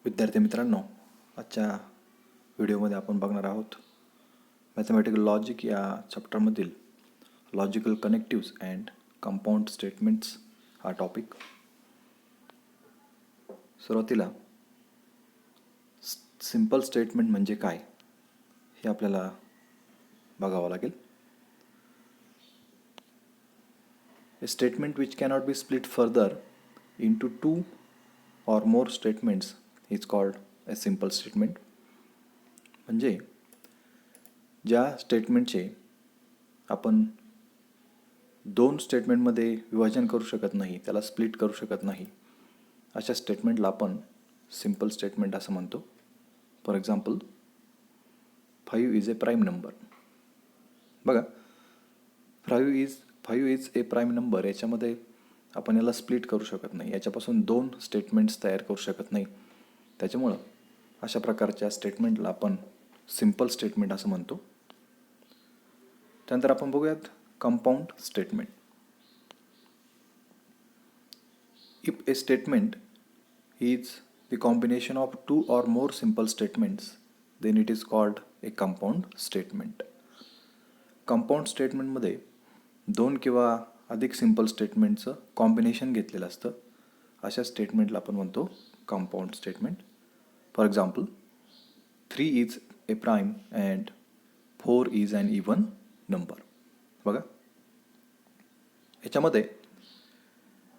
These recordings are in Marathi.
विद्यार्थी मित्रांनो, आजच्या व्हिडिओमध्ये आपण बघणार आहोत मॅथमॅटिकल लॉजिक या चॅप्टरमधील logical connectives and compound statements हा टॉपिक. सुरुवातीला सिंपल स्टेटमेंट म्हणजे काय हे आपल्याला बघावं लागेल. A statement which cannot be split further into two or more statements is called a simple statement. म्हणजे ज्या स्टेटमेंटचे आपण दोन स्टेटमेंटमध्ये विभाजन करू शकत नाही, त्याला स्प्लिट करू शकत नाही, अशा स्टेटमेंटला आपण सिंपल स्टेटमेंट असं म्हणतो. For example, 5 is a prime number. बघा, 5 इज ए प्राईम नंबर याच्यामध्ये आपण याला स्प्लिट करू शकत नाही, याच्यापासून दोन स्टेटमेंट्स तयार करू शकत नाही. त्याच्यामुळं अशा प्रकारच्या स्टेटमेंटला आपण सिंपल स्टेटमेंट असं म्हणतो. त्यानंतर आपण बघूयात compound statement. If a statement is the combination of two or more simple statements then it is called a compound statement. Compound स्टेटमेंटमध्ये दोन किंवा अधिक सिंपल स्टेटमेंटचं कॉम्बिनेशन घेतलेलं असतं. अशा स्टेटमेंटला आपण म्हणतो compound statement. For example, 3 is a prime and 4 is an even number. बघा, याच्यामध्ये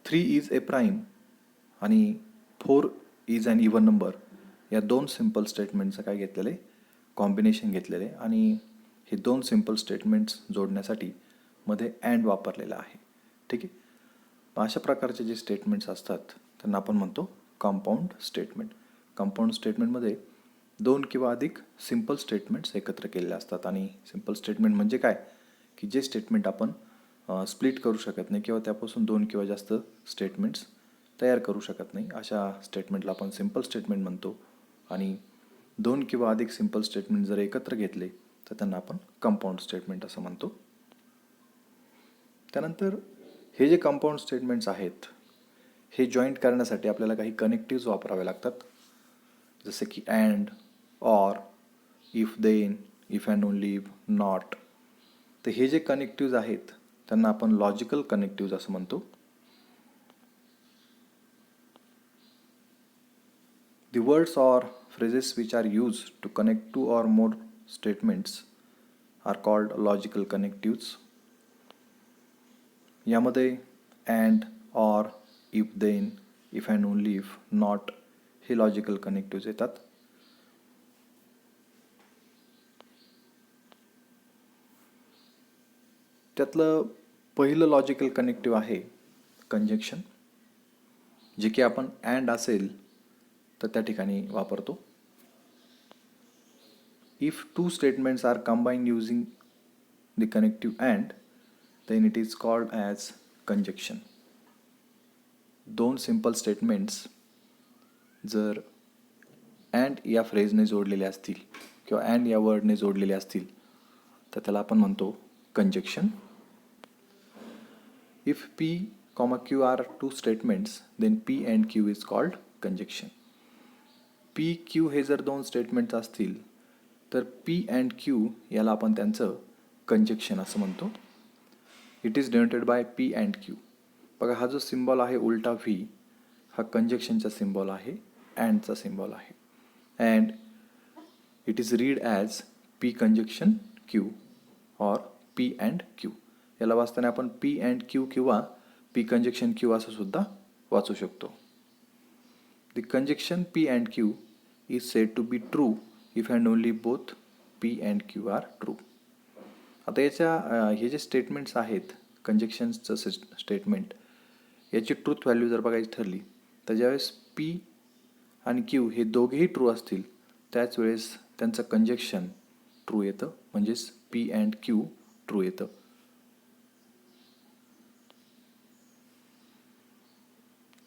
3 इज ए प्राईम आणि 4 इज ॲन इवन नंबर या दोन सिंपल स्टेटमेंटचं काय घेतलेलं आहे, कॉम्बिनेशन घेतलेलं आहे आणि हे दोन सिंपल स्टेटमेंट्स जोडण्यासाठी मध्ये अँड वापरलेला आहे. ठीक आहे. अशा प्रकारचे जे स्टेटमेंट्स असतात त्यांना आपण म्हणतो कंपाऊंड स्टेटमेंट. कंपाऊंड स्टेटमेंटमध्ये दोन किंवा अधिक सिंपल स्टेटमेंट्स एकत्र केलेले असतात. आणि सिंपल स्टेटमेंट म्हणजे काय, की जे स्टेटमेंट आपण स्प्लिट करू शकत नाही किंवा त्यापासून दोन किंवा जास्त स्टेटमेंट्स तयार करू शकत नाही, अशा स्टेटमेंटला आपण सिंपल स्टेटमेंट म्हणतो. आणि दोन किंवा अधिक सिंपल स्टेटमेंट जर एकत्र घेतले तर त्यांना आपण कंपाऊंड स्टेटमेंट असं म्हणतो. त्यानंतर हे जे कंपाऊंड स्टेटमेंट्स आहेत हे जॉईंट करण्यासाठी आपल्याला काही कनेक्टिव्ज वापरावे लागतात, जसे की and, or, if then, if and only if, not. तर हे जे कनेक्टिव्ज आहेत त्यांना आपण लॉजिकल कनेक्टिव्ज असं म्हणतो. The words or phrases which are used to connect two or more statements are called logical connectives. यामध्ये and, or, if then, if and only if, not हे लॉजिकल कनेक्टिव्ज येतात. त्यातलं पहिलं लॉजिकल कनेक्टिव्ह आहे कंजक्शन, जे की आपण अँड असेल तर त्या ठिकाणी वापरतो. If two statements are combine using the connective and then it is called as conjunction. दोन सिंपल स्टेटमेंट्स जर अँड या फ्रेजने जोडलेले असतील किंवा अँड या वर्डने जोडलेले असतील तर त्याला आपण म्हणतो conjunction. If P comma Q are two statements then P and Q is called conjunction. P Q हे जर दोन स्टेटमेंट्स असतील तर पी अँड क्यू याला आपण त्यांचं कंजक्शन असं म्हणतो. It is denoted by P and Q. बघा, हा जो सिम्बॉल आहे उलटा व्ही हा कंजक्शनचा सिम्बॉल आहे, अँडचा सिम्बॉल आहे. And it is read as P conjunction Q or P and Q. याला वाचताना आपण पी अँड क्यू किंवा पी कंजक्शन क्यू असं सुद्धा वाचू शकतो. The conjunction P and Q is said to be true if and only both P and Q are true. आता हे जे स्टेटमेंट्स आहेत कंजक्शनचं स्टेटमेंट याची ट्रूथ व्हॅल्यू जर बघायची ठरली तर ज्यावेळेस पी आणि क्यू हे दोघेही ट्रू असतील त्याच वेळेस त्यांचं कंजक्शन ट्रू येतं, म्हणजेच पी अँड क्यू ट्रू येतं.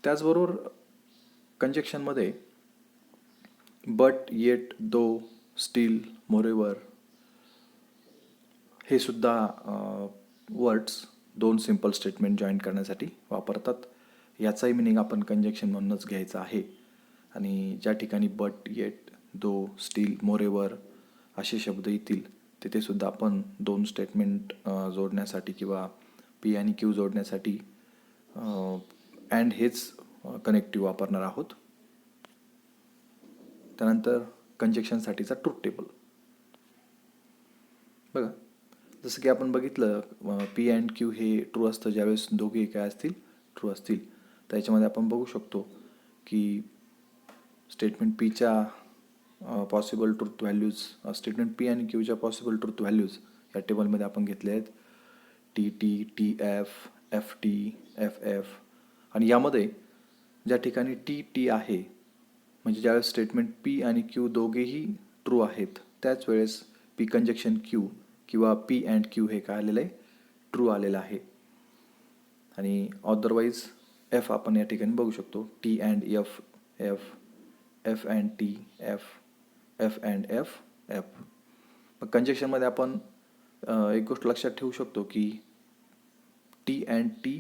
त्याचबरोबर कंजक्शनमध्ये but, yet, though, still, moreover हे सुद्धा वर्ड्स दोन सिंपल स्टेटमेंट जॉईन करण्यासाठी वापरतात. याचाही मिनिंग आपण कंजक्शन म्हणूनच घ्यायचा आहे. आणि ज्या ठिकाणी but, yet, though, still, moreover असे शब्द येतील तिथे सुद्धा आपण दोन स्टेटमेंट जोडण्यासाठी किंवा पी आणि क्यू जोडण्यासाठी अँड हेच कनेक्टिव्ह वापरणार आहोत. त्यानंतर कंजक्शनसाठीचा ट्रूथ टेबल बघा. जसं की आपण बघितलं पी अँड क्यू हे ट्रू असतं ज्यावेळेस दोघे काय असतील, ट्रू असतील. तर याच्यामध्ये आपण बघू शकतो की स्टेटमेंट पीच्या possible truth values, statement P आणि क्यूच्या पॉसिबल ट्रूथ व्हॅल्यूज या टेबलमध्ये आपण घेतले आहेत. T T, T F, F T, F F. आणि यामध्ये ज्या ठिकाणी टी टी आहे म्हणजे ज्यावेळेस स्टेटमेंट पी आणि क्यू दोघेही ट्रू आहेत त्याच वेळेस पी कंजक्शन क्यू किंवा पी अँड क्यू हे काय आलेलं आहे, ट्रू आलेलं आहे. आणि अदरवाईज एफ आपण या ठिकाणी बघू शकतो, T and F, F, F and T, F, F and F, F. मग कंजक्शनमध्ये आपण एक गोष्ट लक्षात ठेवू शकतो की टी अँड टी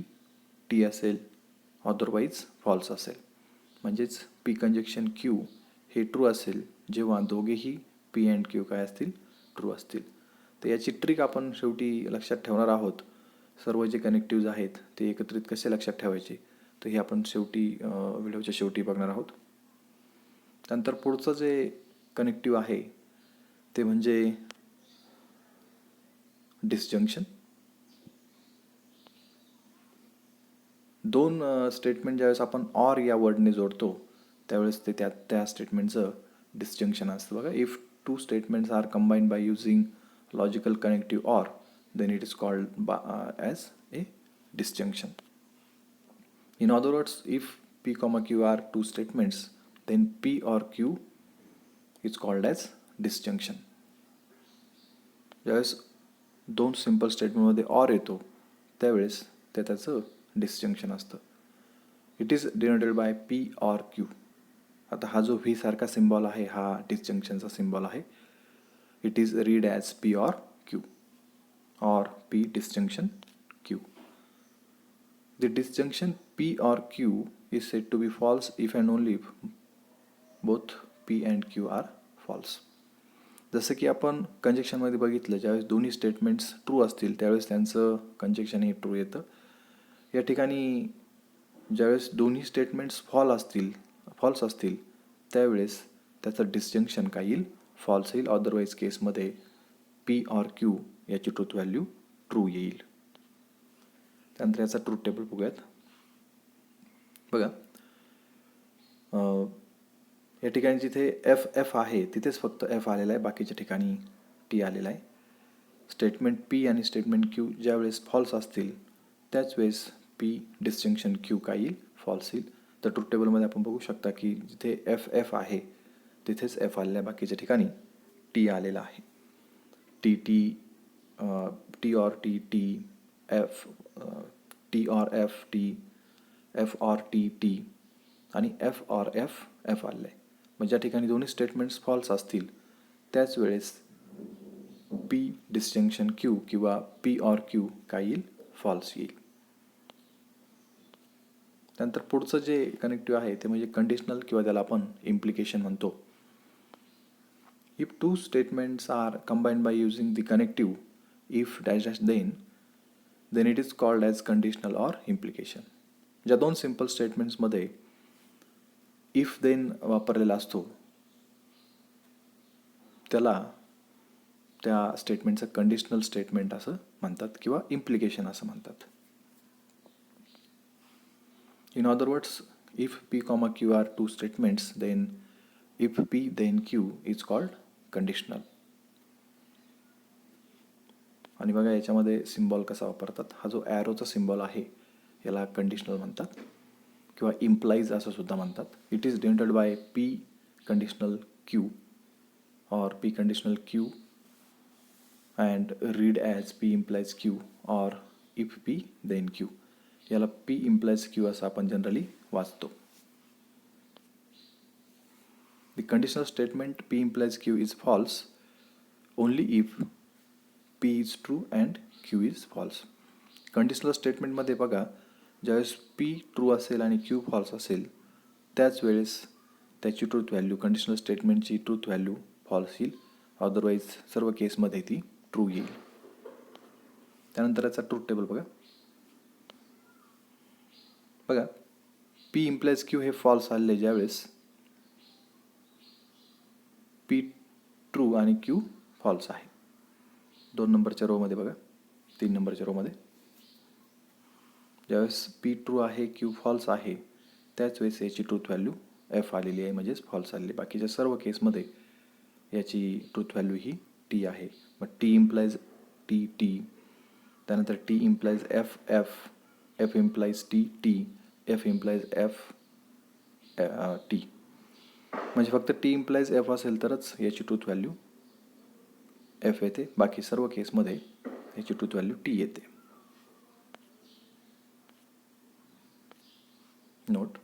टी असेल, अदरवाईज फॉल्स असेल. म्हणजेच पी कंजक्शन क्यू हे ट्रू असेल जेव्हा दोघेही पी अँड क्यू काय असतील, ट्रू असतील. तर याची ट्रिक आपण शेवटी लक्षात ठेवणार आहोत. सर्व जे कनेक्टिव्ज आहेत ते एकत्रित कसे लक्षात ठेवायचे तर हे आपण शेवटी व्हिडिओच्या शेवटी बघणार आहोत. त्यानंतर पुढचं जे कनेक्टिव्ह आहे ते म्हणजे डिसजंक्शन. दोन स्टेटमेंट ज्यावेळेस आपण ऑर या वर्डने जोडतो त्यावेळेस ते त्या स्टेटमेंटचं डिसजंक्शन असतं बघा. If two statements are combined by using logical connective or then it is called as a disjunction. In other words, if P comma Q are two statements, then P or Q is called as disjunction. ज्यावेळेस दोन सिम्पल स्टेटमेंटमध्ये ऑर येतो त्यावेळेस ते त्याचं डिसजंक्शन असतं. It is denoted by P or Q. आता हा जो व्ही सारखा सिम्बॉल आहे हा डिसजंक्शनचा सिम्बॉल आहे. It is read as P or Q or P disjunction Q. The disjunction P or Q is said to be false if and only if both P and Q are false. जसं की आपण कंजक्शनमध्ये बघितलं ज्यावेळेस दोन्ही स्टेटमेंट्स ट्रू असतील त्यावेळेस त्यांचं कंजक्शन हे ट्रू येतं. या ठिकाणी ज्यावेळेस दोन्ही स्टेटमेंट्स फॉल्स असतील त्यावेळेस त्याचं डिसजंक्शन काय येईल, फॉल्स येईल. अदरवाईज केसमध्ये पी ऑर क्यू याची ट्रूथ व्हॅल्यू ट्रू येईल. त्यानंतर याचा ट्रूथ टेबल बघूयात. बघा या ठिकाणी जिथे एफ एफ आहे तिथेच फक्त एफ आलेला आहे, बाकीच्या ठिकाणी टी आलेला आहे. स्टेटमेंट पी आणि स्टेटमेंट क्यू ज्या वेळेस फॉल्स असतील त्याच वेळेस पी डिस्टिंक्शन क्यू काय येईल, फॉल्स येईल. तर ट्रूथ टेबलमध्ये आपण बघू शकता की जिथे एफ एफ आहे तिथेच एफ आलेला आहे, बाकीच्या ठिकाणी टी आलेला आहे. T T, T or T T, F T or F T, F or T T आणि एफ ऑर एफ एफ आलेलं आहे. मग ज्या ठिकाणी दोन्ही स्टेटमेंट्स फॉल्स असतील त्याच वेळेस पी डिस्टिंक्शन क्यू किंवा पी ऑर क्यू काय येईल, फॉल्स येईल. त्यानंतर पुढचं जे कनेक्टिव्ह आहे ते म्हणजे कंडिशनल किंवा त्याला आपण इम्प्लिकेशन म्हणतो. If two statements are combined by using the connective if dash dash then it is called as conditional or implication. ज्या दोन सिम्पल स्टेटमेंट्समध्ये इफ देन वापरलेला असतो त्याला त्या स्टेटमेंटचं कंडिशनल स्टेटमेंट असं म्हणतात किंवा इम्प्लिकेशन असं म्हणतात. In other words, if P comma Q are two statements then if P then Q is called conditional. आणि बघा याच्यामध्ये सिम्बॉल कसा वापरतात. हा जो ॲरोचा सिम्बॉल आहे याला कंडिशनल म्हणतात किंवा इम्प्लाइज असं सुद्धा म्हणतात. It is denoted by P conditional Q or P conditional Q and read as P implies Q or if P then Q. याला पी इम्प्लाइज क्यू असं आपण जनरली वाचतो. The conditional statement P implies Q is false only if P is true and Q is false. Conditional स्टेटमेंटमध्ये बघा ज्यावेळेस पी ट्रू असेल आणि क्यू फॉल्स असेल त्याच वेळेस त्याची ट्रूथ व्हॅल्यू कंडिशनल स्टेटमेंटची ट्रूथ व्हॅल्यू फॉल्स येईल, अदरवाईज सर्व केसमध्ये ती ट्रू येईल. त्यानंतर याचा ट्रूथ टेबल बघा पी इम्प्लाइज क्यू हे फॉल्स आलेले ज्यावेळेस पी ट्रू आणि क्यू फॉल्स आहे. 2 नंबरच्या रोमध्ये बघा, 3 नंबरच्या रोमध्ये ज्यावेळेस पी ट्रू आहे क्यू फॉल्स आहे त्याच वेळेस याची ट्रूथ व्हॅल्यू एफ आलेली आहे, म्हणजेच फॉल्स आलेली. बाकीच्या सर्व केसमध्ये याची ट्रूथ व्हॅल्यू ही टी आहे. मग टी इम्प्लाइज टी टी, त्यानंतर T implies F F, F implies T T, F implies F T. म्हणजे फक्त टी इम्प्लाइज एफ असेल तरच याची ट्रूथ व्हॅल्यू एफ येते, बाकी सर्व केसमध्ये याची ट्रूथ व्हॅल्यू टी येते. Note,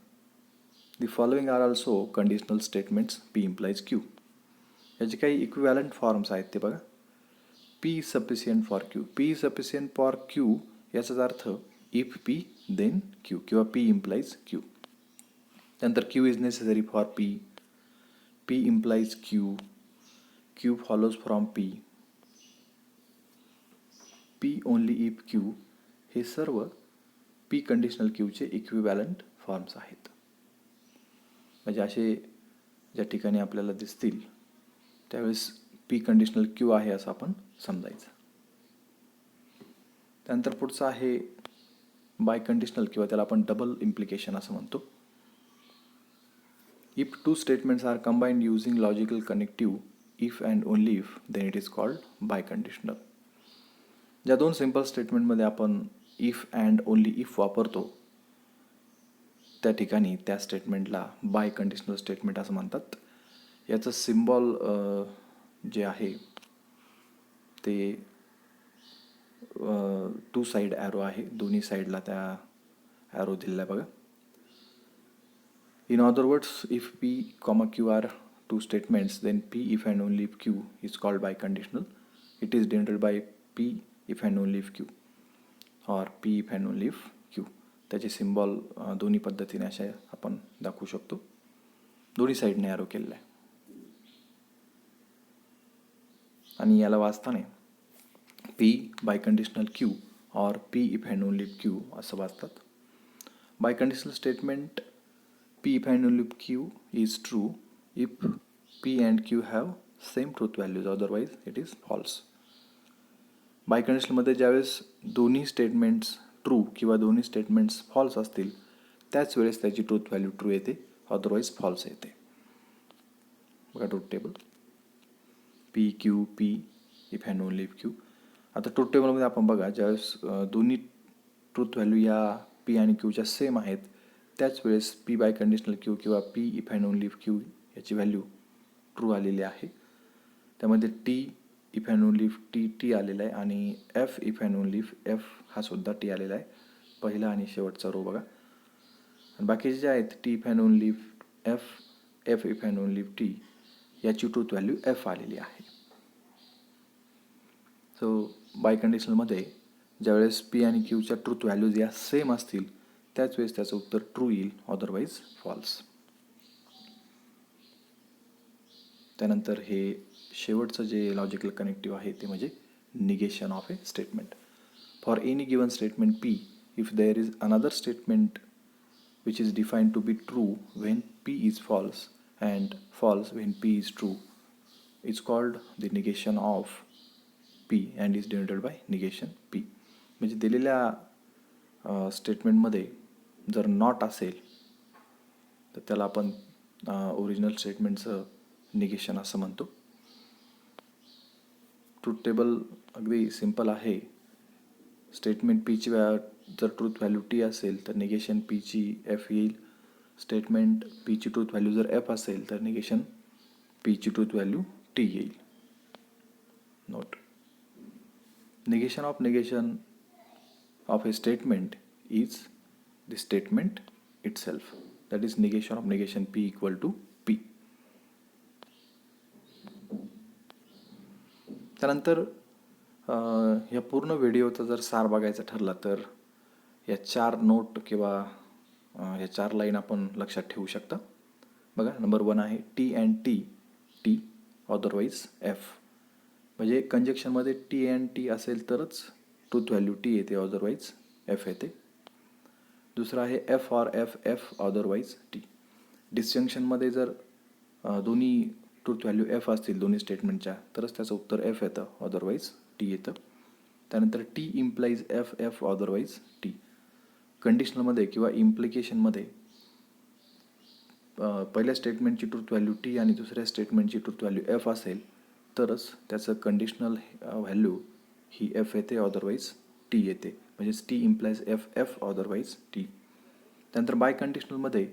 the following are also conditional statements P implies Q. याचे काही इक्विवॅलंट फॉर्म्स आहेत ते बघा. P is sufficient for Q. P is sufficient for Q याचाच अर्थ इफ पी देन क्यू किंवा पी इम्प्लाइज क्यू. त्यानंतर Q is necessary for P, P implies Q, Q follows from P, P only if Q. हे सर्व पी कंडिशनल क्यूचे इक्विवॅलंट फॉर्म्स आहेत. म्हणजे असे ज्या ठिकाणी आपल्याला दिसतील त्यावेळेस पी कंडिशनल क्यू आहे असं आपण समजायचं. त्यानंतर पुढचं आहे बाय कंडिशनल किंवा त्याला आपण डबल इम्प्लिकेशन असं म्हणतो. If two statements are combined using logical connective if and only if then it is called biconditional. ज्या 2 सिम्पल स्टेटमेंटमध्ये आपण इफ अँड ओनली इफ वापरतो त्या ठिकाणी त्या स्टेटमेंटला बाय कंडिशनल स्टेटमेंट असं म्हणतात. याचं सिम्बॉल जे आहे ते 2 साईड ॲरो आहे, दोन्ही साईडला त्या ॲरो दिलेला आहे बघा. In other words, if P comma Q are 2 statements then P if and only if Q is called biconditional. It is denoted by P if and only if Q or P if and only if Q. त्याचे सिम्बॉल दोन्ही पद्धतीने अशा आपण दाखवू शकतो. दोन्ही साईडने ॲरो केलेला आहे आणि याला वाचताना P biconditional Q or P if and only if Q असं वाचतात. Biconditional statement P if and only if Q is true if P and Q have same truth values, otherwise it is false. बाय कंडिशनलमध्ये ज्यावेळेस दोन्ही स्टेटमेंट्स ट्रू किंवा दोन्ही स्टेटमेंट्स फॉल्स असतील त्याच वेळेस त्याची ट्रूथ व्हॅल्यू ट्रू येते, अदरवाईज फॉल्स येते. बघा truth table P Q P if and only if Q. आता ट्रूथ टेबलमध्ये आपण बघा ज्यावेळेस दोन्ही ट्रूथ व्हॅल्यू या पी आणि क्यूच्या सेम आहेत त्याच वेळेस पी बाय कंडिशनल क्यू किंवा P if and only if Q याची व्हॅल्यू ट्रू आलेली आहे. त्यामध्ये T if and only if T T आलेला आहे आणि F if and only if F हा सुद्धा टी आलेला आहे. पहिला आणि शेवटचा रो बघा. आणि बाकीचे जे आहेत T if and only if F, F if and only if T याची ट्रूथ व्हॅल्यू एफ आलेली आहे. सो बाय कंडिशनलमध्ये ज्यावेळेस पी आणि क्यूच्या ट्रूथ व्हॅल्यूज या सेम असतील त्याच वेळेस त्याचं उत्तर ट्रू येईल, अदरवाईज फॉल्स. त्यानंतर हे शेवटचं जे लॉजिकल कनेक्टिव्ह आहे ते म्हणजे negation of a statement. For any given statement P if there is another statement which is defined to be true when P is false and false when P is true is called the negation of P and is denoted by negation P. म्हणजे दिलेल्या स्टेटमेंटमध्ये जर नॉट असेल तर त्याला आपण ओरिजिनल स्टेटमेंटचं निगेशन असं म्हणतो. ट्रूथ टेबल अगदी सिम्पल आहे. स्टेटमेंट पीची जर ट्रूथ व्हॅल्यू टी असेल तर निगेशन पीची एफ येईल. स्टेटमेंट पीची ट्रूथ व्हॅल्यू जर एफ असेल तर निगेशन पीची ट्रूथ व्हॅल्यू टी येईल. Note, negation of a statement is the statement itself. That is negation of negation P equal to P. त्यानंतर या पूर्ण व्हिडिओचा जर सार बघायचा ठरला तर या 4 नोट किंवा या 4 लाईन आपण लक्षात ठेवू शकता. बघा नंबर 1 आहे T and T, T otherwise F. म्हणजे कंजक्शनमध्ये टी अँड टी असेल तरच ट्रूथ व्हॅल्यू टी येते, अदरवाईज एफ येते. दुसरं आहे F or F, F otherwise T. डिस्जंक्शनमध्ये जर दोन्ही ट्रूथ व्हॅल्यू एफ असतील दोन्ही स्टेटमेंटच्या तरच त्याचं उत्तर एफ येतं, अदरवाईज टी येतं. त्यानंतर T implies F, F otherwise T. कंडिशनलमध्ये किंवा इम्प्लिकेशनमध्ये पहिल्या स्टेटमेंटची ट्रूथ व्हॅल्यू टी आणि दुसऱ्या स्टेटमेंटची ट्रूथ व्हॅल्यू एफ असेल तरच त्याचं कंडिशनल व्हॅल्यू ही एफ येते, अदरवाईज टी येते. म्हणजेच T implies F, F otherwise T. त्यानंतर बाय कंडिशनलमध्ये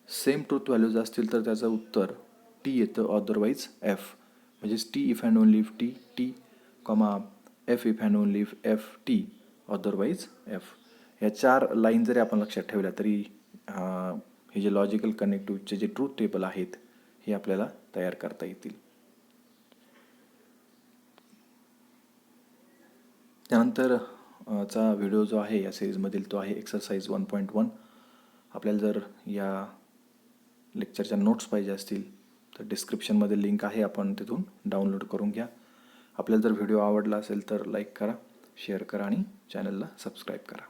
सेम ट्रूथ व्हॅल्यूज असतील तर त्याचं उत्तर टी येतं, अदरवाईज एफ. म्हणजेच T if and only if T, T comma F if and only if F, T otherwise F. ह्या 4 लाईन जरी आपण लक्षात ठेवल्या तरी हे जे लॉजिकल कनेक्टिव्हचे जे ट्रूथ टेबल आहेत हे आपल्याला तयार करता येतील. त्यानंतर चा व्हिडिओ जो आहे या सिरीजमधील तो आहे एक्सरसाइज 1.1. आपल्याला जर या लेक्चरच्या नोट्स पाहिजे असतील तर डिस्क्रिप्शनमध्ये लिंक आहे, आपण तिथून डाउनलोड करून घ्या. आपल्याला जर व्हिडिओ आवडला असेल तर लाईक करा, शेअर करा आणि चॅनलला सबस्क्राईब करा.